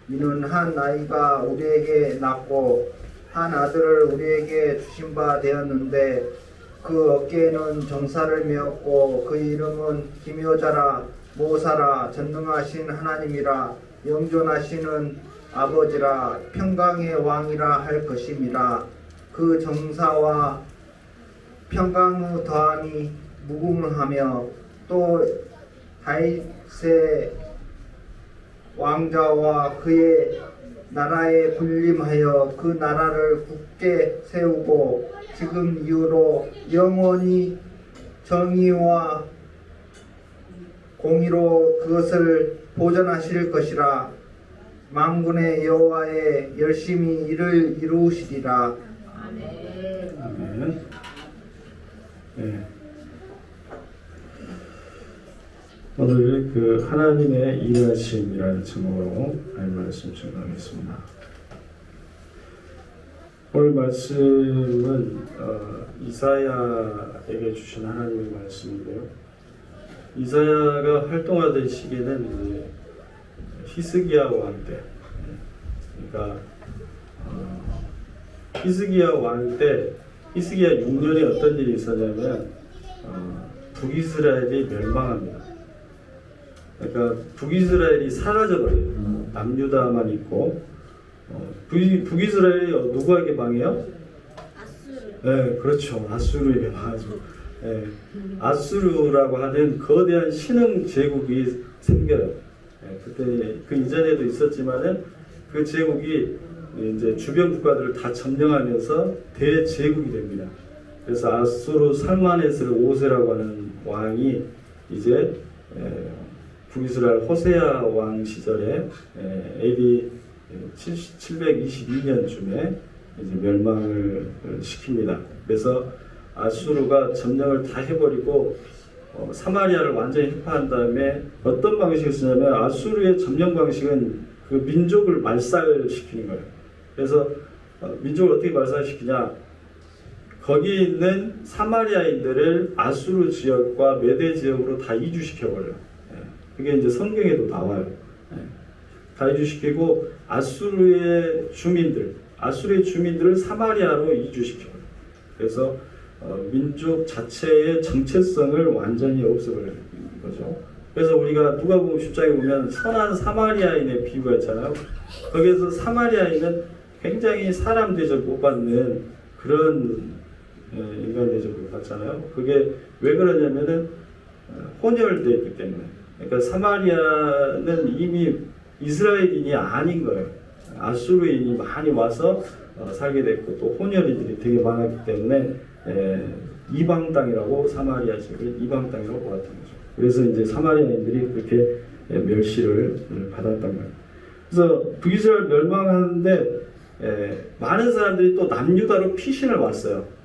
이는 한 아이가 우리에게 낳고 한 아들을 우리에게 주신 바 되었는데 그 어깨에는 정사를 메었고 그 이름은 기묘자라 모사라 전능하신 하나님이라 영존하시는 아버지라 평강의 왕이라 할 것임이라. 그 정사와 평강의 더함이 무궁하며 또 다윗의 왕자와 그의 나라에 군림하여 그 나라를 굳게 세우고 지금 이후로 영원히 정의와 공의로 그것을 보존하실 것이라. 만군의 여호와의 열심히 이를 이루시리라. 아멘. 네. 오늘 그 하나님의 일하심이라는 제목으로 말씀 전하겠습니다. 오늘 말씀은 이사야에게 주신 하나님의 말씀인데요. 이사야가 활동하던 시기는 이제 히스기야 왕 때, 그러니까 히스기야 왕 때 히스기야 6년에 어떤 일이 있었냐면 북이스라엘이 멸망합니다. 그러니까 북이스라엘이 사라져버려요. 남유다만 있고 북이스라엘이 누구에게 망해요? 아수르. 네, 그렇죠. 아수르에게 망하죠. 네, 아수르라고 하는 거대한 신흥 제국이 생겨요. 네, 그때 그 이전에도 있었지만은 그 제국이 이제 주변 국가들을 다 점령하면서 대제국이 됩니다. 그래서 아수르 살마네스 5세라고 하는 왕이 이제 북이스라엘 호세아 왕 시절에 AD 722년쯤에 이제 멸망을 시킵니다. 그래서 아수르가 점령을 다 해버리고 사마리아를 완전히 혁파한 다음에 어떤 방식을 쓰냐면 아수르의 점령 방식은 그 민족을 말살시키는 거예요. 그래서 민족을 어떻게 말살시키냐? 거기 있는 사마리아인들을 아수르 지역과 메대 지역으로 다 이주시켜버려요. 그게 이제 성경에도 나와요. 다 이주시키고 아수르의 주민들을 사마리아로 이주시켜요. 그래서 민족 자체의 정체성을 완전히 없애버리는 거죠. 그래서 우리가 누가복음 10장에 보면 선한 사마리아인의 비유가 있잖아요. 거기에서 사마리아인은 굉장히 사람 대접 못 받는 그런 인간 대접을 받잖아요. 그게 왜 그러냐면은 혼혈되어 있기 때문에. 그러니까 사마리아는 이미 이스라엘인이 아닌 거예요. 아수르인이 많이 와서 살게 됐고 또 혼혈이들이 되게 많았기 때문에 이방 땅이라고 사마리아 지역을 이방 땅이라고 보았던 거죠. 그래서 이제 사마리아인들이 그렇게 멸시를 받았단 말이에요. 그래서 북이스라엘 멸망하는데 많은 사람들이 또 남유다로 피신을 왔어요.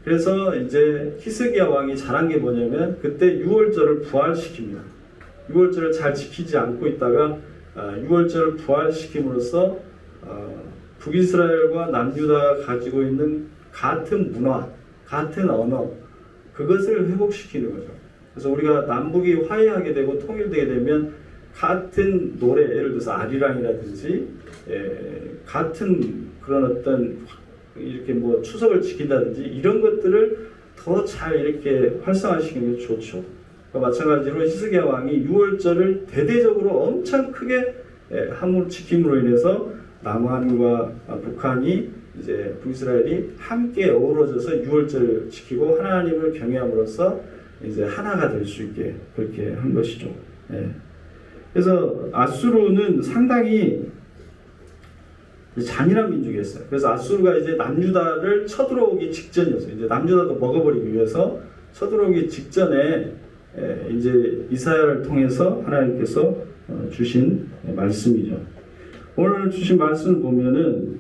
그래서 이제 히스기야 왕이 잘한 게 뭐냐면 그때 유월절을 부활시킵니다. 유월절을 잘 지키지 않고 있다가 유월절을 부활시킴으로써 북이스라엘과 남유다가 가지고 있는 같은 문화, 같은 언어 그것을 회복시키는 거죠. 그래서 우리가 남북이 화해하게 되고 통일되게 되면 같은 노래, 예를 들어서 아리랑이라든지 같은 그런 어떤 이렇게 뭐 추석을 지킨다든지 이런 것들을 더 잘 이렇게 활성화시키는 게 좋죠. 그러니까 마찬가지로 히스기야 왕이 유월절을 대대적으로 엄청 크게 함으로 지킴으로 인해서 남한과 북한이 이제 북이스라엘이 함께 어우러져서 유월절을 지키고 하나님을 경외함으로써 이제 하나가 될 수 있게 그렇게 한 것이죠. 그래서 아수르는 상당히 잔인한 민족이었어요. 그래서 아수르가 이제 남유다를 쳐들어오기 직전이었어요. 이제 남유다도 먹어버리기 위해서 쳐들어오기 직전에 이제 이사야를 통해서 하나님께서 주신 말씀이죠. 오늘 주신 말씀을 보면은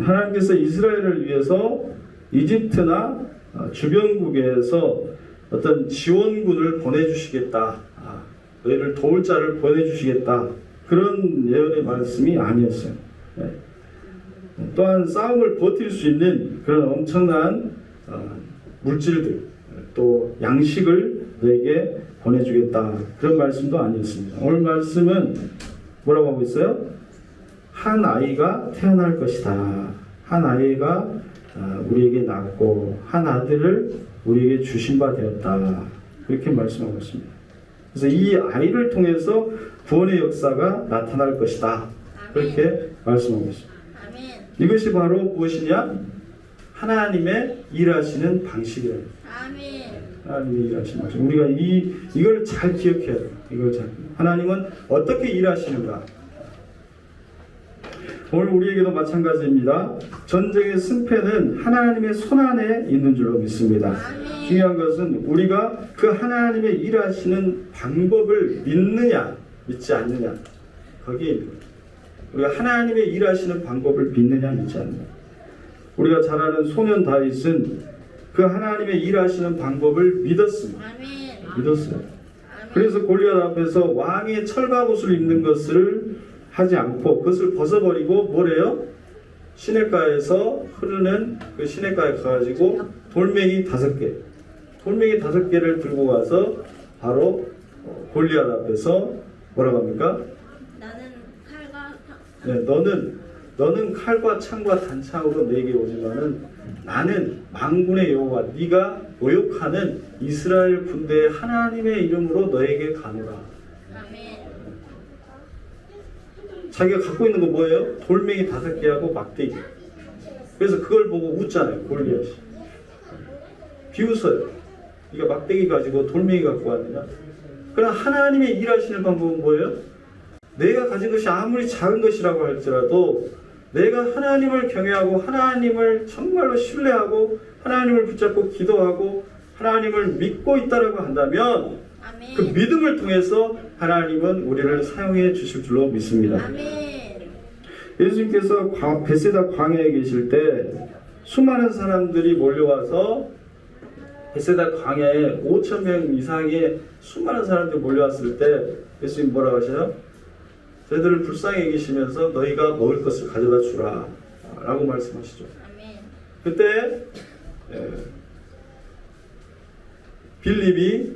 하나님께서 이스라엘을 위해서 이집트나 주변국에서 어떤 지원군을 보내주시겠다, 너희를 도울 자를 보내주시겠다 그런 예언의 말씀이 아니었어요. 또한 싸움을 버틸 수 있는 그런 엄청난 물질들 또 양식을 너에게 보내주겠다 그런 말씀도 아니었습니다. 오늘 말씀은 뭐라고 하고 있어요? 한 아이가 태어날 것이다. 한 아이가 우리에게 낳고 한 아들을 우리에게 주신 바 되었다. 그렇게 말씀하고 있습니다. 그래서 이 아이를 통해서 구원의 역사가 나타날 것이다. 그렇게 말씀하고 있습니다. 이것이 바로 무엇이냐? 하나님의 일하시는 방식이에요. 하나님의 일하시는 방식. 우리가 이걸 잘 기억해야 돼요. 하나님은 어떻게 일하시는가? 오늘 우리에게도 마찬가지입니다. 전쟁의 승패는 하나님의 손안에 있는 줄로 믿습니다. 중요한 것은 우리가 그 하나님의 일하시는 방법을 믿느냐, 믿지 않느냐. 거기에 있는 거예요. 우리가 하나님의 일하시는 방법을 믿느냐, 믿지 않느냐. 우리가 잘 아는 소년 다윗은 그 하나님의 일하시는 방법을 믿었습니다. 믿었어요. 그래서 골리앗 앞에서 왕의 철갑옷을 입는 것을 하지 않고 그것을 벗어버리고 뭐래요? 시냇가에서 흐르는 그 시냇가에 가가지고 돌멩이 5개를 들고 가서 바로 골리앗 앞에서 뭐라고 합니까? 너는 칼과 창과 단창으로 내게 오지만은 나는 만군의 여호와 네가 모욕하는 이스라엘 군대의 하나님의 이름으로 너에게 가노라. 자기가 갖고 있는 거 뭐예요? 돌멩이 5개하고 막대기. 그래서 그걸 보고 웃잖아요. 골리앗이 비웃어요. 네가 막대기 가지고 돌멩이 갖고 왔느냐? 그러나 하나님의 일하시는 방법은 뭐예요? 내가 가진 것이 아무리 작은 것이라고 할지라도 내가 하나님을 경외하고 하나님을 정말로 신뢰하고 하나님을 붙잡고 기도하고 하나님을 믿고 있다라고 한다면 그 믿음을 통해서 하나님은 우리를 사용해 주실 줄로 믿습니다. 예수님께서 베세다 광야에 계실 때 수많은 사람들이 몰려와서 베세다 광야에 5,000명 이상의 수많은 사람들이 몰려왔을 때 예수님 뭐라고 하셔요? 저희들을 불쌍히 여기시면서 너희가 먹을 것을 가져다 주라 라고 말씀하시죠. 그때 빌립이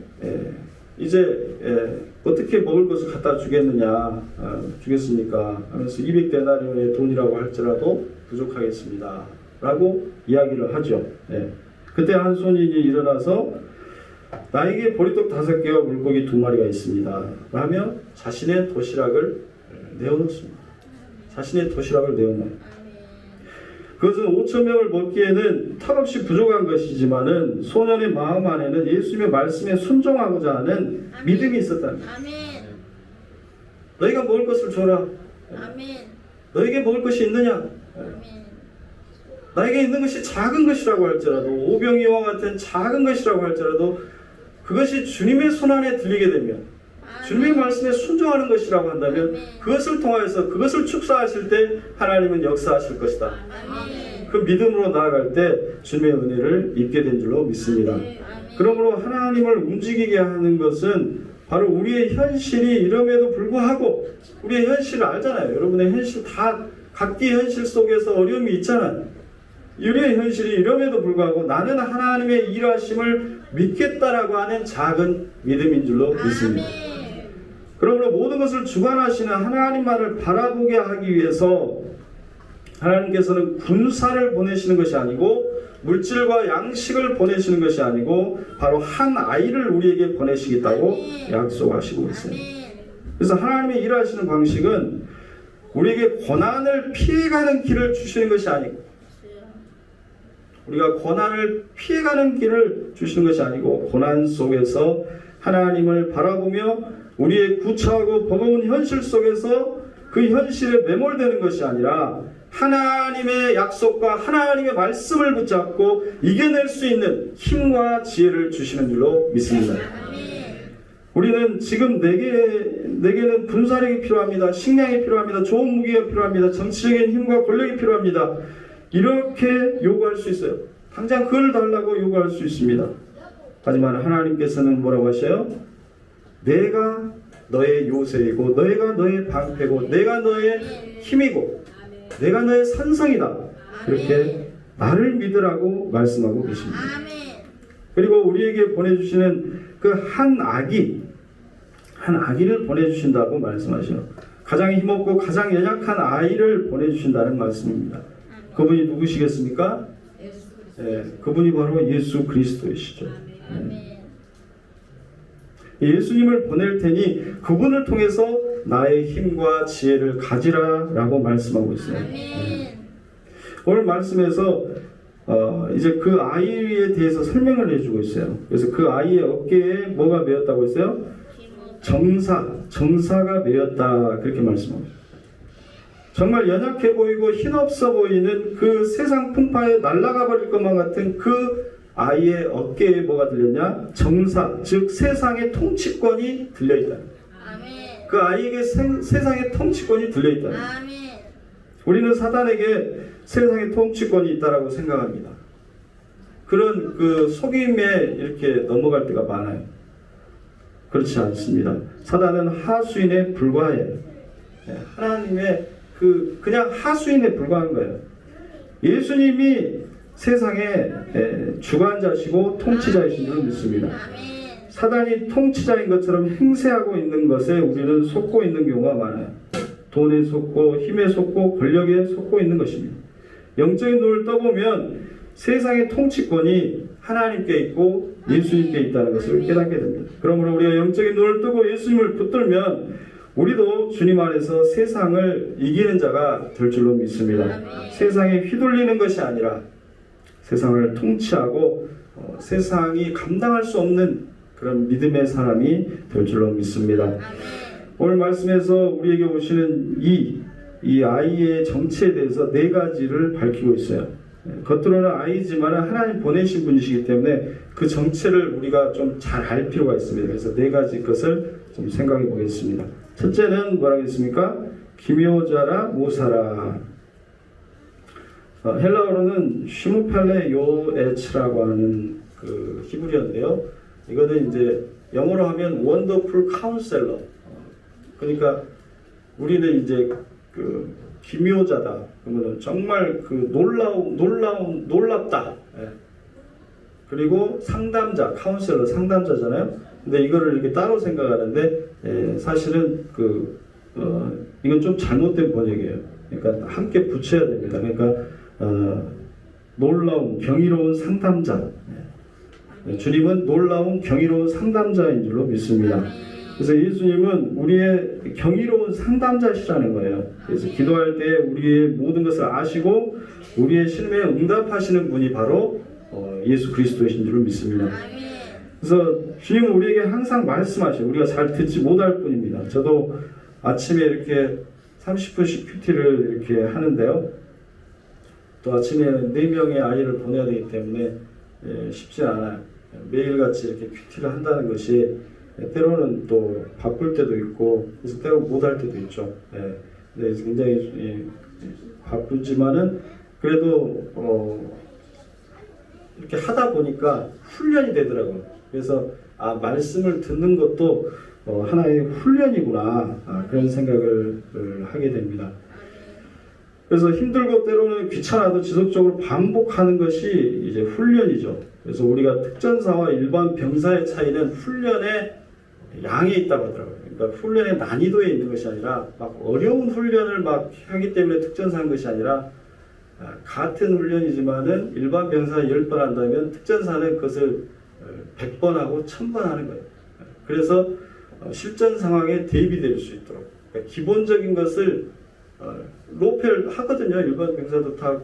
이제 어떻게 먹을 것을 갖다 주겠느냐 주겠습니까 하면서 200데나리온의 돈이라고 할지라도 부족하겠습니다 라고 이야기를 하죠. 그때 한 손님이 일어나서 나에게 보리떡 5개와 물고기 2마리가 있습니다 라며 자신의 도시락을 내어놓습니다. 자신의 도시락을 내어놓아요. 그것은 5,000명을 먹기에는 턱없이 부족한 것이지만은 소년의 마음 안에는 예수님의 말씀에 순종하고자 하는 믿음이 있었다는 거예요. 너희가 먹을 것을 줘라. 너에게 먹을 것이 있느냐? 나에게 있는 것이 작은 것이라고 할지라도 오병이와 같은 작은 것이라고 할지라도 그것이 주님의 손안에 들리게 되면 주님의 말씀에 순종하는 것이라고 한다면 그것을 통하여서 그것을 축사하실 때 하나님은 역사하실 것이다. 그 믿음으로 나아갈 때 주님의 은혜를 입게 된 줄로 믿습니다. 그러므로 하나님을 움직이게 하는 것은 바로 우리의 현실이 이럼에도 불구하고 우리의 현실을 알잖아요. 여러분의 현실 다 각기 현실 속에서 어려움이 있잖아요. 우리의 현실이 이럼에도 불구하고 나는 하나님의 일하심을 믿겠다라고 하는 작은 믿음인 줄로 믿습니다. 그러므로 모든 것을 주관하시는 하나님만을 바라보게 하기 위해서 하나님께서는 군사를 보내시는 것이 아니고 물질과 양식을 보내시는 것이 아니고 바로 한 아이를 우리에게 보내시겠다고 약속하시고 있어요. 그래서 하나님의 일하시는 방식은 우리에게 고난을 피해가는 길을 주시는 것이 아니고 우리가 고난을 피해가는 길을 주시는 것이 아니고 고난 속에서 하나님을 바라보며 우리의 구차하고 버거운 현실 속에서 그 현실에 매몰되는 것이 아니라 하나님의 약속과 하나님의 말씀을 붙잡고 이겨낼 수 있는 힘과 지혜를 주시는 줄로 믿습니다. 우리는 지금 내게는 군사력이 필요합니다. 식량이 필요합니다. 좋은 무기가 필요합니다. 정치적인 힘과 권력이 필요합니다. 이렇게 요구할 수 있어요. 당장 그걸 달라고 요구할 수 있습니다. 하지만 하나님께서는 뭐라고 하셔요? 내가 너의 요새이고 너희가 너의 방패고 내가 너의 힘이고 내가 너의 산성이다. 이렇게 나를 믿으라고 말씀하고 계십니다. 그리고 우리에게 보내주시는 그 한 아기를 보내주신다고 말씀하셔요. 가장 힘없고 가장 연약한 아이를 보내주신다는 말씀입니다. 그분이 누구시겠습니까? 그분이 바로 예수 그리스도이시죠. 예수님을 보낼 테니 그분을 통해서 나의 힘과 지혜를 가지라 라고 말씀하고 있어요. 오늘 말씀에서 이제 그 아이에 대해서 설명을 해주고 있어요. 그래서 그 아이의 어깨에 뭐가 매었다고 했어요? 정사가 매었다 그렇게 말씀하고 있어요. 정말 연약해 보이고 힘없어 보이는 그 세상 풍파에 날아가 버릴 것만 같은 그 아이의 어깨에 뭐가 들렸냐? 정사, 즉 세상의 통치권이 들려있다. 그 아이에게 세상의 통치권이 들려있다. 우리는 사단에게 세상의 통치권이 있다라고 생각합니다. 그런 그 속임에 이렇게 넘어갈 때가 많아요. 그렇지 않습니다. 사단은 하수인에 불과해요. 하나님의 그냥 하수인에 불과한 거예요. 예수님이 세상의 주관자시고 통치자이신 줄 믿습니다. 사단이 통치자인 것처럼 행세하고 있는 것에 우리는 속고 있는 경우가 많아요. 돈에 속고 힘에 속고 권력에 속고 있는 것입니다. 영적인 눈을 떠보면 세상의 통치권이 하나님께 있고 예수님께 있다는 것을 깨닫게 됩니다. 그러므로 우리가 영적인 눈을 뜨고 예수님을 붙들면 우리도 주님 안에서 세상을 이기는 자가 될 줄로 믿습니다. 세상에 휘둘리는 것이 아니라 세상을 통치하고 세상이 감당할 수 없는 그런 믿음의 사람이 될 줄로 믿습니다. 오늘 말씀에서 우리에게 오시는 이 아이의 정체에 대해서 4가지를 밝히고 있어요. 겉으로는 아이지만 하나님 보내신 분이시기 때문에 그 정체를 우리가 좀 잘 알 필요가 있습니다. 그래서 4가지 것을 좀 생각해 보겠습니다. 첫째는 뭐라고 했습니까? 기묘자라 모사라. 헬라어로는 슈무팔레 요에츠라고 하는 그 히브리어인데요. 이거는 이제 영어로 하면 원더풀 카운셀러. 그러니까 우리는 이제 그 기묘자다. 그러면 정말 그 놀랍다. 그리고 상담자, 카운셀러 상담자잖아요. 근데 이거를 이렇게 따로 생각하는데 사실은 이건 좀 잘못된 번역이에요. 그러니까 함께 붙여야 됩니다. 그러니까 놀라운 경이로운 상담자. 주님은 놀라운 경이로운 상담자인 줄로 믿습니다. 그래서 예수님은 우리의 경이로운 상담자시라는 거예요. 그래서 기도할 때 우리의 모든 것을 아시고 우리의 신음에 응답하시는 분이 바로 예수 그리스도이신 줄을 믿습니다. 그래서 주님은 우리에게 항상 말씀하셔요. 우리가 잘 듣지 못할 뿐입니다. 저도 아침에 이렇게 30분씩 큐티를 이렇게 하는데요. 또 아침에 4명의 아이를 보내야 되기 때문에 쉽지 않아요. 매일같이 이렇게 큐티를 한다는 것이 때로는 또 바쁠 때도 있고 그래서 때로 못할 때도 있죠. 네, 굉장히 바쁘지만은 그래도 이렇게 하다 보니까 훈련이 되더라고요. 그래서 말씀을 듣는 것도 하나의 훈련이구나 그런 생각을 하게 됩니다. 그래서 힘들고 때로는 귀찮아도 지속적으로 반복하는 것이 이제 훈련이죠. 그래서 우리가 특전사와 일반 병사의 차이는 훈련의 양에 있다고 하더라고요. 그러니까 훈련의 난이도에 있는 것이 아니라 막 어려운 훈련을 막 하기 때문에 특전사한 것이 아니라 같은 훈련이지만은 일반 병사 10번 한다면 특전사는 그것을 100번 하고 1000번 하는 거예요. 그래서 실전 상황에 대비될 수 있도록 그러니까 기본적인 것을 로펠 하거든요. 일반 병사도 다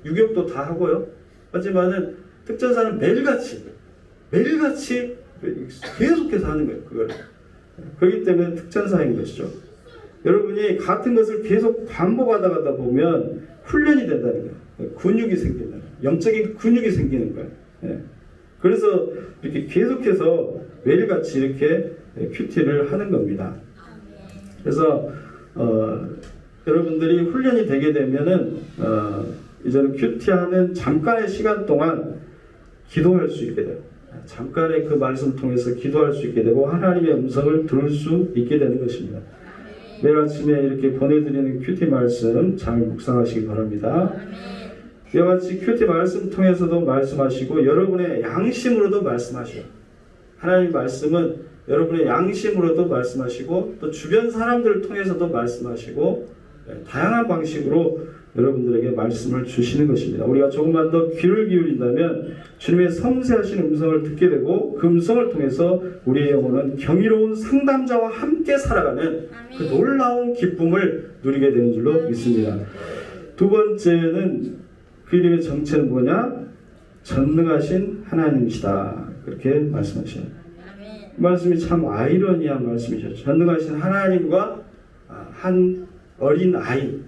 유격도 다 하고요. 하지만은 특전사는 매일같이 계속해서 하는 거예요. 그걸. 그렇기 때문에 특전사인 것이죠. 여러분이 같은 것을 계속 반복하다 보면 훈련이 된다는 거예요. 근육이 생긴다. 영적인 근육이 생기는 거예요. 그래서 이렇게 계속해서 매일같이 이렇게 큐티를 하는 겁니다. 그래서 여러분들이 훈련이 되게 되면은 이제는 큐티하는 잠깐의 시간 동안 기도할 수 있게 돼요. 잠깐의 그 말씀 통해서 기도할 수 있게 되고 하나님의 음성을 들을 수 있게 되는 것입니다. 매일 아침에 이렇게 보내드리는 큐티 말씀 잘 묵상하시기 바랍니다. 이와 같이 큐티 말씀 통해서도 말씀하시고 여러분의 양심으로도 말씀하셔요. 하나님 말씀은 여러분의 양심으로도 말씀하시고 또 주변 사람들을 통해서도 말씀하시고 다양한 방식으로 여러분들에게 말씀을 주시는 것입니다. 우리가 조금만 더 귀를 기울인다면 주님의 섬세하신 음성을 듣게 되고 그 음성을 통해서 우리의 영혼은 경이로운 상담자와 함께 살아가는 그 놀라운 기쁨을 누리게 되는 줄로 믿습니다. 두 번째는 그 이름의 정체는 뭐냐? 전능하신 하나님이시다. 그렇게 말씀하셔요. 말씀이 참 아이러니한 말씀이죠. 전능하신 하나님과 한 어린 아이,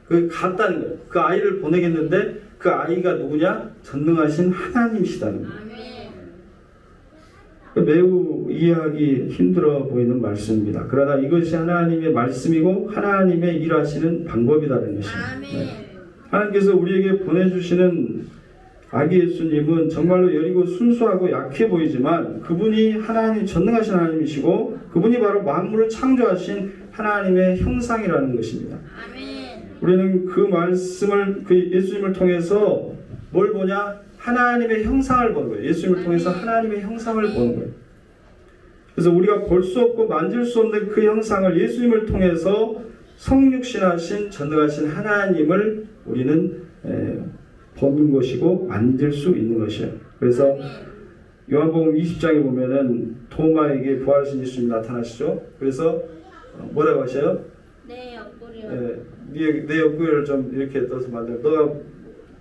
그 같다는 거예요. 그 아이를 보내겠는데 그 아이가 누구냐? 전능하신 하나님이시다는 거예요. 매우 이해하기 힘들어 보이는 말씀입니다. 그러나 이것이 하나님의 말씀이고 하나님의 일하시는 방법이라는 것입니다. 하나님께서 우리에게 보내주시는 아기 예수님은 정말로 여리고 순수하고 약해 보이지만 그분이 하나님, 전능하신 하나님이시고 그분이 바로 만물을 창조하신 하나님의 형상이라는 것입니다. 우리는 그 말씀을, 그 예수님을 통해서 뭘 보냐? 하나님의 형상을 보는 거예요. 예수님을 통해서 하나님의 형상을 보는 거예요. 그래서 우리가 볼 수 없고 만질 수 없는 그 형상을 예수님을 통해서 성육신하신 전능하신 하나님을 우리는 보는 것이고 만질 수 있는 것이에요. 그래서 요한복음 20장에 보면은 토마에게 부활하신 예수님이 나타나시죠. 그래서 뭐라고 하셔요? 내 옆구리요. 내 옆구리를 좀 이렇게 떠서 만들어. 너가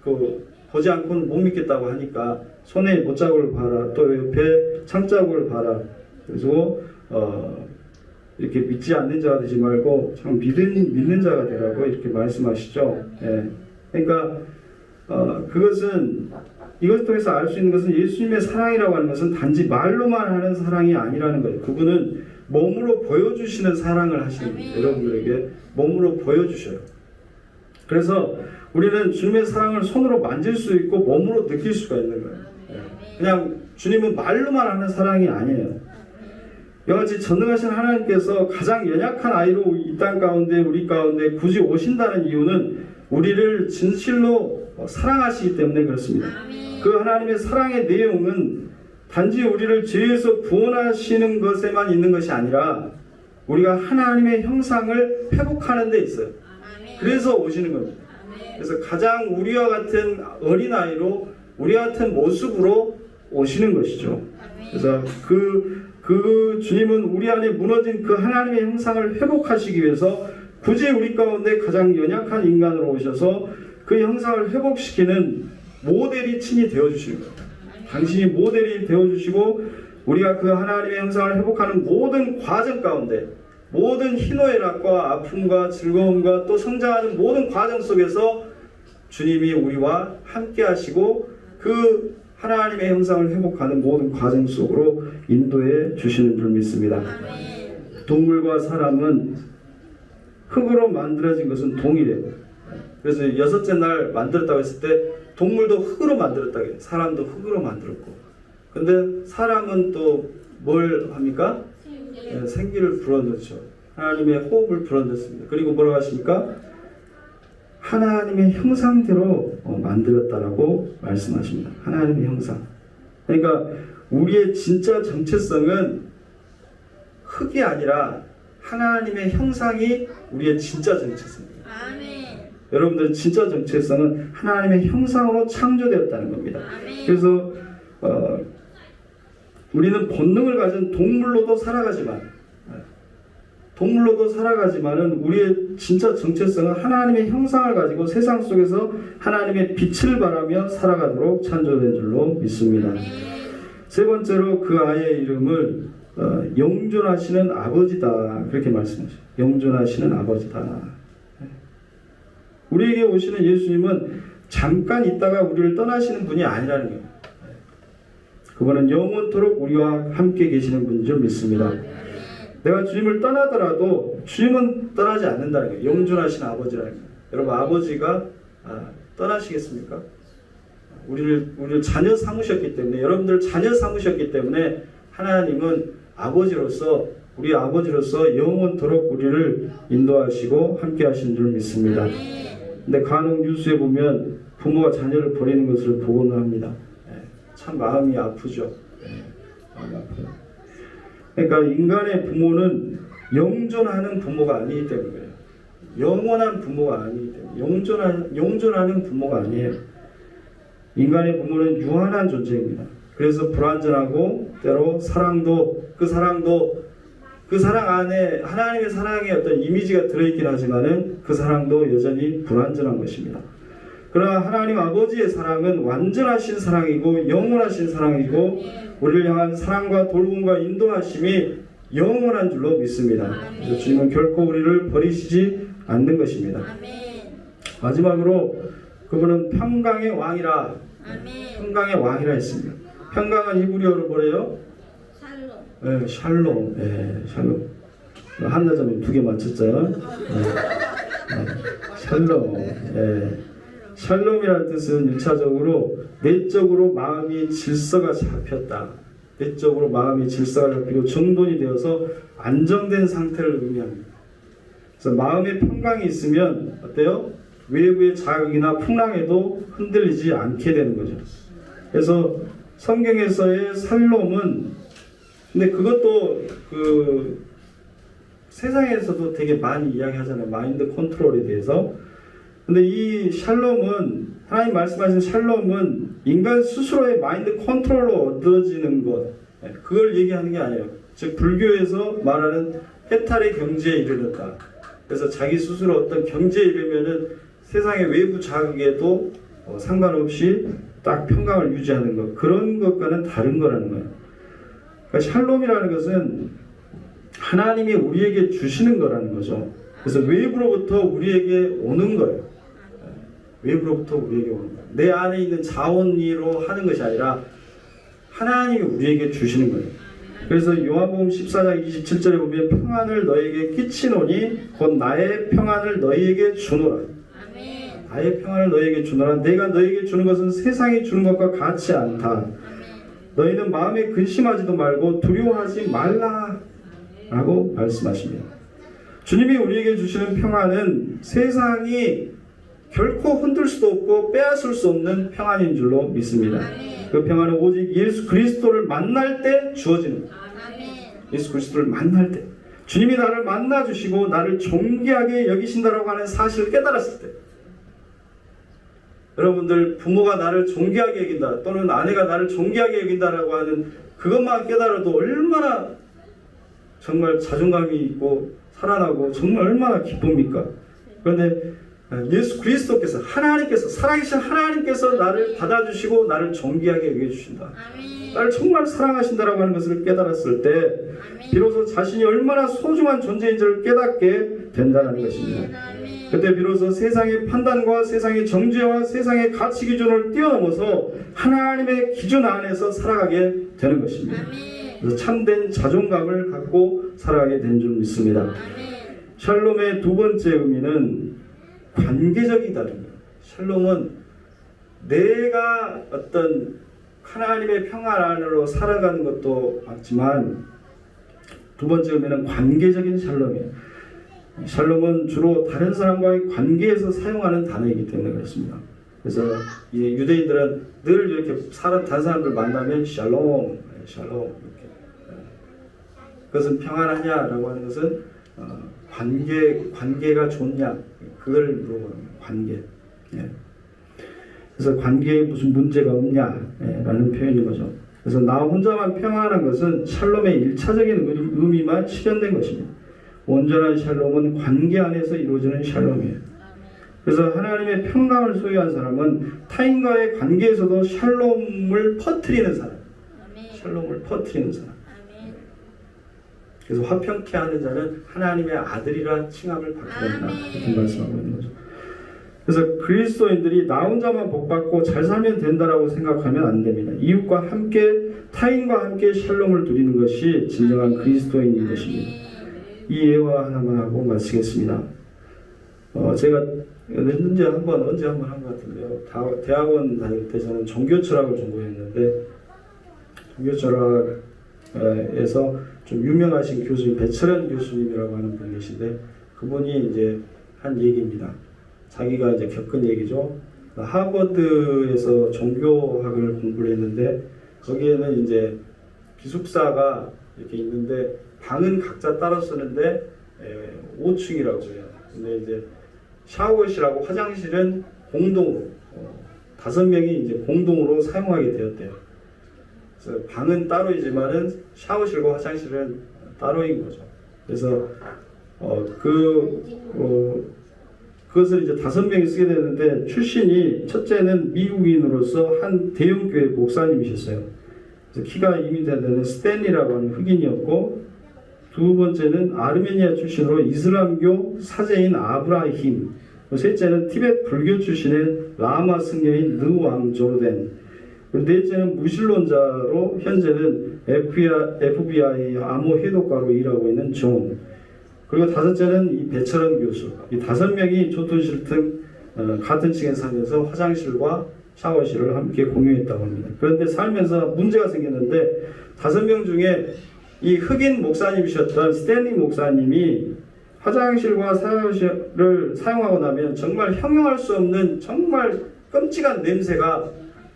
그 보지 않고는 못 믿겠다고 하니까 손에 못자국을 봐라. 또 옆에 창자국을 봐라. 그래서 이렇게 믿지 않는 자가 되지 말고 참 믿는 자가 되라고 이렇게 말씀하시죠. 그러니까 그것은 이것을 통해서 알 수 있는 것은 예수님의 사랑이라고 하는 것은 단지 말로만 하는 사랑이 아니라는 거예요. 그분은 몸으로 보여주시는 사랑을 하시는 거예요. 여러분들에게 몸으로 보여주셔요. 그래서 우리는 주님의 사랑을 손으로 만질 수 있고 몸으로 느낄 수가 있는 거예요. 그냥 주님은 말로만 하는 사랑이 아니에요. 이같이 전능하신 하나님께서 가장 연약한 아이로 이 땅 가운데 우리 가운데 굳이 오신다는 이유는 우리를 진실로 사랑하시기 때문에 그렇습니다. 그 하나님의 사랑의 내용은 단지 우리를 죄에서 구원하시는 것에만 있는 것이 아니라 우리가 하나님의 형상을 회복하는 데 있어요. 그래서 오시는 겁니다. 그래서 가장 우리와 같은 어린아이로 우리와 같은 모습으로 오시는 것이죠. 그래서 그 주님은 우리 안에 무너진 그 하나님의 형상을 회복하시기 위해서 굳이 우리 가운데 가장 연약한 인간으로 오셔서 그 형상을 회복시키는 모델이 친히 되어주시는 거예요. 당신이 모델이 되어주시고 우리가 그 하나님의 형상을 회복하는 모든 과정 가운데 모든 희노애락과 아픔과 즐거움과 또 성장하는 모든 과정 속에서 주님이 우리와 함께 하시고 그 하나님의 형상을 회복하는 모든 과정 속으로 인도해 주시는 줄 믿습니다. 동물과 사람은 흑으로 만들어진 것은 동일해요. 그래서 여섯째 날 만들었다고 했을 때 동물도 흑으로 만들었다고 해요. 사람도 흑으로 만들었고. 근데 사람은 또 뭘 합니까? 생기를 불어넣죠. 하나님의 호흡을 불어넣습니다. 그리고 뭐라고 하십니까? 하나님의 형상대로 만들었다라고 말씀하십니다. 하나님의 형상. 그러니까 우리의 진짜 정체성은 흙이 아니라 하나님의 형상이 우리의 진짜 정체성입니다. 여러분들의 진짜 정체성은 하나님의 형상으로 창조되었다는 겁니다. 그래서 우리는 본능을 가진 동물로도 살아가지만은 우리의 진짜 정체성은 하나님의 형상을 가지고 세상 속에서 하나님의 빛을 발하며 살아가도록 창조된 줄로 믿습니다. 세 번째로 그 아이의 이름을 영존하시는 아버지다 그렇게 말씀하셔요. 영존하시는 아버지다. 우리에게 오시는 예수님은 잠깐 있다가 우리를 떠나시는 분이 아니라는 거예요. 그분은 영원토록 우리와 함께 계시는 분인 줄 믿습니다. 내가 주님을 떠나더라도 주님은 떠나지 않는다는 거예요. 영존하신 아버지라는 거예요. 여러분 아버지가 떠나시겠습니까? 우리를 자녀 삼으셨기 때문에 여러분들 자녀 삼으셨기 때문에 하나님은 아버지로서 우리 아버지로서 영원토록 우리를 인도하시고 함께 하시는 줄 믿습니다. 근데 간혹 뉴스에 보면 부모가 자녀를 버리는 것을 보고는 합니다. 참 마음이 아프죠. 마음이 아파요. 그러니까 인간의 부모는 영존하는 부모가 아니기 때문에 영원한 부모가 아니기 때문에 영존하는 부모가 아니에요. 인간의 부모는 유한한 존재입니다. 그래서 불완전하고 때로 그 사랑 안에 하나님의 사랑의 어떤 이미지가 들어있긴 하지만은 그 사랑도 여전히 불완전한 것입니다. 그러나 하나님 아버지의 사랑은 완전하신 사랑이고 영원하신 사랑이고 우리를 향한 사랑과 돌봄과 인도하심이 영원한 줄로 믿습니다. 그래서 주님은 결코 우리를 버리시지 않는 것입니다. 마지막으로 그분은 평강의 왕이라 평강의 왕이라 했습니다. 평강은 히브리어로 뭐래요? 네, 샬롬. 네, 샬롬. 한나점이 2개 맞췄죠? 샬롬. 네. 샬롬이라는 뜻은 1차적으로 내적으로 마음이 질서가 잡혔다. 내적으로 마음이 질서가 잡히고 정돈이 되어서 안정된 상태를 의미합니다. 그래서 마음의 평강이 있으면 어때요? 외부의 자극이나 풍랑에도 흔들리지 않게 되는 거죠. 그래서 성경에서의 샬롬은 근데 그것도 그 세상에서도 되게 많이 이야기하잖아요. 마인드 컨트롤에 대해서. 근데 이 샬롬은 하나님 말씀하신 샬롬은 인간 스스로의 마인드 컨트롤로 얻어지는 것 그걸 얘기하는 게 아니에요. 즉 불교에서 말하는 해탈의 경지에 이르렀다. 그래서 자기 스스로 어떤 경지에 이르면은 세상의 외부 자극에도 상관없이 딱 평강을 유지하는 것 그런 것과는 다른 거라는 거예요. 그러니까 샬롬이라는 것은 하나님이 우리에게 주시는 거라는 거죠. 그래서 외부로부터 우리에게 오는 거예요. 외부로부터 우리에게 오는 거예요. 내 안에 있는 자원으로 하는 것이 아니라 하나님이 우리에게 주시는 거예요. 그래서 요한복음 14장 27절에 보면 평안을 너에게 끼치노니 곧 나의 평안을 너희에게 주노라. 나의 평안을 너희에게 주노라. 내가 너희에게 주는 것은 세상이 주는 것과 같지 않다. 너희는 마음에 근심하지도 말고 두려워하지 말라 라고 말씀하십니다. 주님이 우리에게 주시는 평안은 세상이 결코 흔들 수도 없고 빼앗을 수 없는 평안인 줄로 믿습니다. 그 평안은 오직 예수 그리스도를 만날 때 주어지는 거예요. 예수 그리스도를 만날 때 주님이 나를 만나주시고 나를 존귀하게 여기신다라고 하는 사실을 깨달았을 때 여러분들 부모가 나를 존귀하게 여긴다 또는 아내가 나를 존귀하게 여긴다라고 하는 그것만 깨달아도 얼마나 정말 자존감이 있고 살아나고 정말 얼마나 기쁩니까? 그런데 예수 그리스도께서 하나님께서 살아계신 하나님께서 나를 받아주시고 나를 존귀하게 여겨주신다. 나를 정말 사랑하신다라고 하는 것을 깨달았을 때 비로소 자신이 얼마나 소중한 존재인지를 깨닫게 된다는 것입니다. 그때 비로소 세상의 판단과 세상의 정죄와 세상의 가치 기준을 뛰어넘어서 하나님의 기준 안에서 살아가게 되는 것입니다. 그래서 참된 자존감을 갖고 살아가게 된 줄 믿습니다. 샬롬의 두 번째 의미는 관계적이다는 거예요. 샬롬은 내가 어떤 하나님의 평안 안으로 살아가는 것도 맞지만 두 번째 의미는 관계적인 샬롬이에요. 샬롬은 주로 다른 사람과의 관계에서 사용하는 단어이기 때문에 그렇습니다. 그래서 이제 유대인들은 늘 이렇게 다른 사람들 만나면 샬롬 이렇게 그것은 평안하냐라고 하는 것은 관계가 좋냐 그걸 물어보는 관계. 그래서 관계에 무슨 문제가 없냐라는 표현인 거죠. 그래서 나 혼자만 평안한 것은 샬롬의 1차적인 의미만 실현된 것입니다. 온전한 샬롬은 관계 안에서 이루어지는 샬롬이에요. 그래서 하나님의 평강을 소유한 사람은 타인과의 관계에서도 샬롬을 퍼뜨리는 사람. 샬롬을 퍼뜨리는 사람. 그래서 화평케 하는 자는 하나님의 아들이라 칭함을 받게 된다. 이렇게 말씀하고 있는 거죠. 그래서 그리스도인들이 나 혼자만 복받고 잘 살면 된다라고 생각하면 안 됩니다. 이웃과 함께 타인과 함께 샬롬을 누리는 것이 진정한 그리스도인인 것입니다. 이 예화 하나만 하고 마치겠습니다. 제가 언제 한번 한 것 같은데요. 대학원 다닐 때 저는 종교철학을 전공했는데 종교철학에서 좀 유명하신 교수님 배철현 교수님이라고 하는 분이 계신데 그분이 이제 한 얘기입니다. 자기가 이제 겪은 얘기죠. 하버드에서 종교학을 공부를 했는데 거기에는 이제 기숙사가 이렇게 있는데 방은 각자 따로 쓰는데 5층이라고 해요. 근데 이제 샤워실하고 화장실은 공동으로 5명이 이제 공동으로 사용하게 되었대요. 그래서 방은 따로이지만은 샤워실과 화장실은 따로인 거죠. 그래서 그것을 이제 5명이 쓰게 되는데 출신이 첫째는 미국인으로서 한 대형교회 목사님이셨어요. 그래서 키가 2m 되는 스탠리라고 하는 흑인이었고 두 번째는 아르메니아 출신으로 이슬람교 사제인 아브라힘, 셋째는 티베트 불교 출신의 라마 승려인 느왕 조르덴, 넷째는 무신론자로 현재는 FBI 암호 해독가로 일하고 있는 존, 그리고 다섯째는 이 배철원 교수. 이 5명이 조tun실 등 같은 층에 살면서 화장실과 샤워실을 함께 공유했다고 합니다. 그런데 살면서 문제가 생겼는데 5명 중에 이 흑인 목사님이셨던 스탠리 목사님이 화장실과 샤워실을 사용하고 나면 정말 형용할 수 없는 정말 끔찍한 냄새가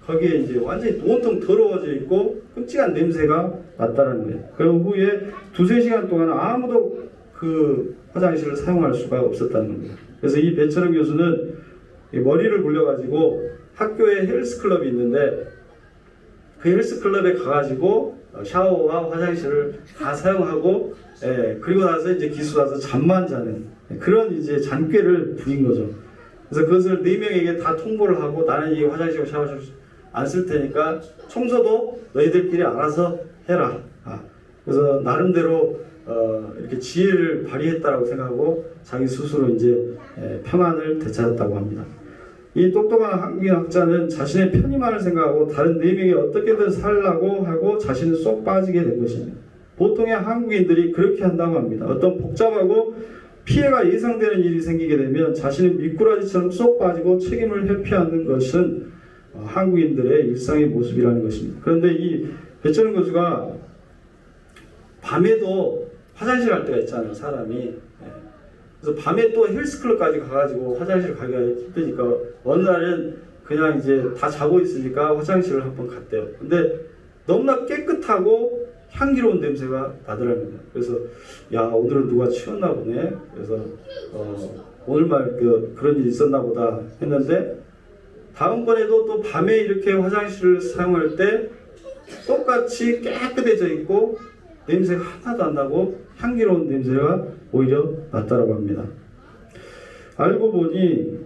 거기에 이제 완전히 온통 더러워져 있고 끔찍한 냄새가 났다는 거예요. 그 후에 2-3시간 동안 아무도 그 화장실을 사용할 수가 없었다는 겁니다. 그래서 이 배철원 교수는 머리를 굴려가지고 학교에 헬스클럽이 있는데 그 헬스클럽에 가가지고 샤워와 화장실을 다 사용하고 그리고 나서 이제 기수 와서 잠만 자는 그런 이제 잔꾀를 부린 거죠. 그래서 그것을 4명에게 다 통보를 하고 나는 이 화장실 샤워실 안 쓸 테니까 청소도 너희들끼리 알아서 해라. 그래서 나름대로 이렇게 지혜를 발휘했다라고 생각하고 자기 스스로 이제 평안을 되찾았다고 합니다. 이 똑똑한 한국인 학자는 자신의 편의만을 생각하고 다른 4명이 어떻게든 살라고 하고 자신은 쏙 빠지게 된 것입니다. 보통의 한국인들이 그렇게 한다고 합니다. 어떤 복잡하고 피해가 예상되는 일이 생기게 되면 자신의 미꾸라지처럼 쏙 빠지고 책임을 회피하는 것은 한국인들의 일상의 모습이라는 것입니다. 그런데 이 배철원 교수가 밤에도 화장실 갈 때가 있잖아요, 사람이. 그래서 밤에 또 헬스클럽까지 가가지고 화장실 가기가 힘드니까 어느 날은 그냥 이제 다 자고 있으니까 화장실을 한번 갔대요. 근데 너무나 깨끗하고 향기로운 냄새가 나더랍니다. 그래서 야, 오늘은 누가 치웠나 보네. 그래서 오늘만 그런 일이 있었나 보다 했는데 다음번에도 또 밤에 이렇게 화장실을 사용할 때 똑같이 깨끗해져 있고 냄새가 하나도 안 나고 향기로운 냄새가 오히려 났다고 합니다. 알고 보니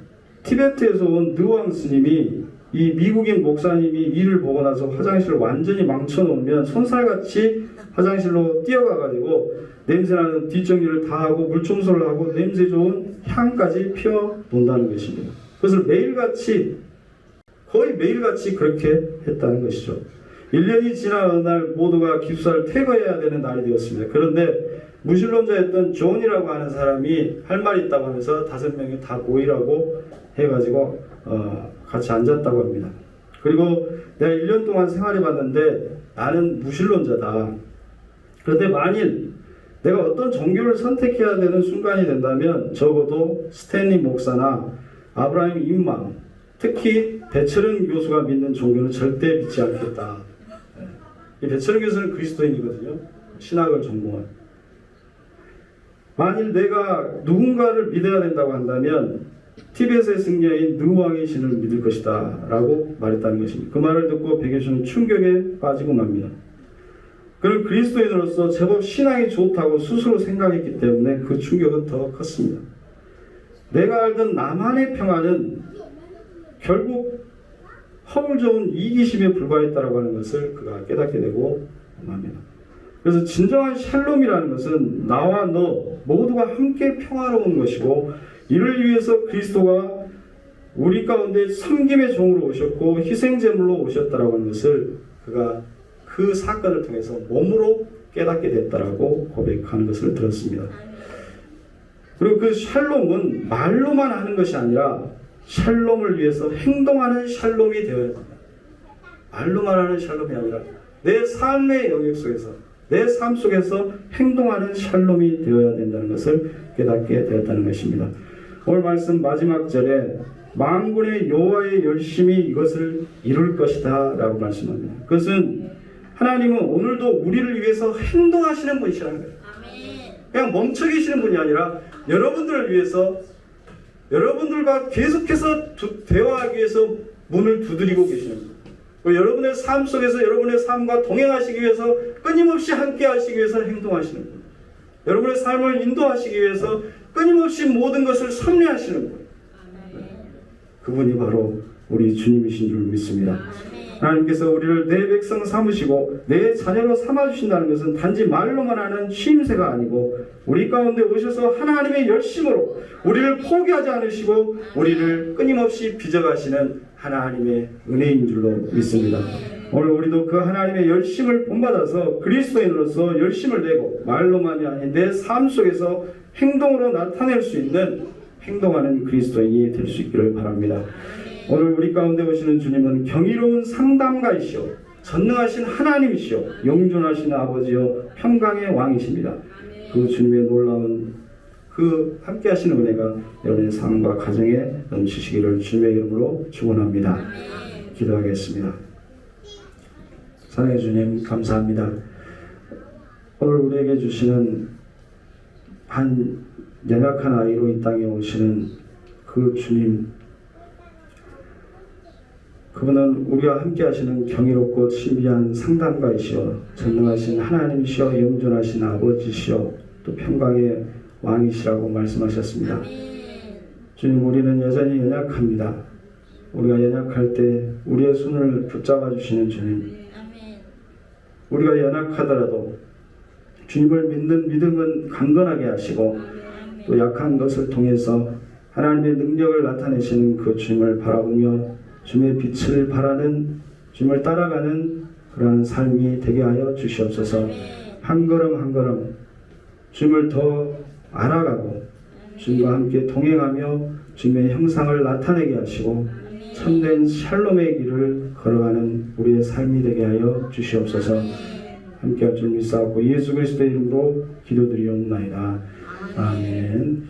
티베트에서 온 느왕 스님이 이 미국인 목사님이 이를 보고 나서 화장실을 완전히 망쳐놓으면 손살같이 화장실로 뛰어가가지고 냄새나는 뒷정리를 다 하고 물청소를 하고 냄새 좋은 향까지 피워놓는다는 것입니다. 그것을 거의 매일같이 그렇게 했다는 것이죠. 1년이 지난 어느 날 모두가 기숙사를 퇴거해야 되는 날이 되었습니다. 그런데 무신론자였던 존이라고 하는 사람이 할 말이 있다고 하면서 5명이 다 모이라고 해가지고 같이 앉았다고 합니다. 그리고 내가 1년 동안 생활해봤는데 나는 무신론자다. 그런데 만일 내가 어떤 종교를 선택해야 되는 순간이 된다면 적어도 스탠리 목사나 아브라함 임마, 특히 배철원 교수가 믿는 종교는 절대 믿지 않겠다. 이 배철원 교수는 그리스도인이거든요. 신학을 전공한. 만일 내가 누군가를 믿어야 된다고 한다면 티벳의 승려인 느왕의 신을 믿을 것이다 라고 말했다는 것입니다. 그 말을 듣고 백예수는 충격에 빠지고 맙니다. 그는 그리스도인으로서 제법 신앙이 좋다고 스스로 생각했기 때문에 그 충격은 더 컸습니다. 내가 알던 나만의 평안은 결국 허울 좋은 이기심에 불과했다라고 하는 것을 그가 깨닫게 되고 맙니다. 그래서 진정한 샬롬이라는 것은 나와 너 모두가 함께 평화로운 것이고 이를 위해서 그리스도가 우리 가운데 섬김의 종으로 오셨고 희생제물로 오셨다라고 하는 것을 그가 그 사건을 통해서 몸으로 깨닫게 됐다라고 고백하는 것을 들었습니다. 그리고 그 샬롬은 말로만 하는 것이 아니라 샬롬을 위해서 행동하는 샬롬이 되어야 합니다. 말로만 하는 샬롬이 아니라 내 삶의 영역 속에서 내 삶 속에서 행동하는 샬롬이 되어야 된다는 것을 깨닫게 되었다는 것입니다. 오늘 말씀 마지막 절에 만군의 여호와의 열심이 이것을 이룰 것이다 라고 말씀합니다. 그것은 하나님은 오늘도 우리를 위해서 행동하시는 분이시라는 거예요. 아멘. 그냥 멈춰 계시는 분이 아니라 여러분들을 위해서 여러분들과 계속해서 대화하기 위해서 문을 두드리고 계시는 거예요. 그리고 여러분의 삶 속에서 여러분의 삶과 동행하시기 위해서 끊임없이 함께 하시기 위해서 행동하시는 거예요. 여러분의 삶을 인도하시기 위해서 끊임없이 모든 것을 섭리하시는 거예요. 그분이 바로 우리 주님이신 줄 믿습니다. 하나님께서 우리를 내 백성 삼으시고 내 자녀로 삼아주신다는 것은 단지 말로만 하는 취임새가 아니고 우리 가운데 오셔서 하나님의 열심으로 우리를 포기하지 않으시고 우리를 끊임없이 빚어가시는 하나님의 은혜인 줄로 믿습니다. 오늘 우리도 그 하나님의 열심을 본받아서 그리스도인으로서 열심을 내고 말로만이 아닌 내 삶 속에서 행동으로 나타낼 수 있는 행동하는 그리스도인이 될 수 있기를 바랍니다. 오늘 우리 가운데 오시는 주님은 경이로운 상담가이시오 전능하신 하나님이시오 영존하신 아버지요 평강의 왕이십니다. 그 주님의 놀라운 그 함께 하시는 은혜가 여러분의 삶과 가정에 넘치시기를 주님의 이름으로 축원합니다. 기도하겠습니다. 사랑의 주님 감사합니다. 오늘 우리에게 주시는 한 연약한 아이로 이 땅에 오시는 그 주님, 그분은 우리와 함께 하시는 경이롭고 신비한 상담가이시오 전능하신 하나님이시오 영존하신 아버지시오 또 평강의 왕이시라고 말씀하셨습니다. 주님, 우리는 여전히 연약합니다. 우리가 연약할 때 우리의 손을 붙잡아 주시는 주님, 우리가 연약하더라도 주님을 믿는 믿음은 강건하게 하시고 또 약한 것을 통해서 하나님의 능력을 나타내시는 그 주님을 바라보며 주님의 빛을 바라는 주님을 따라가는 그러한 삶이 되게 하여 주시옵소서. 한 걸음 한 걸음 주님을 더 알아가고 주님과 함께 동행하며 주님의 형상을 나타내게 하시고 참된 샬롬의 길을 걸어가는 우리의 삶이 되게 하여 주시옵소서. 함께 할 줄 믿사옵고 예수 그리스도의 이름으로 기도드리옵나이다. 아멘.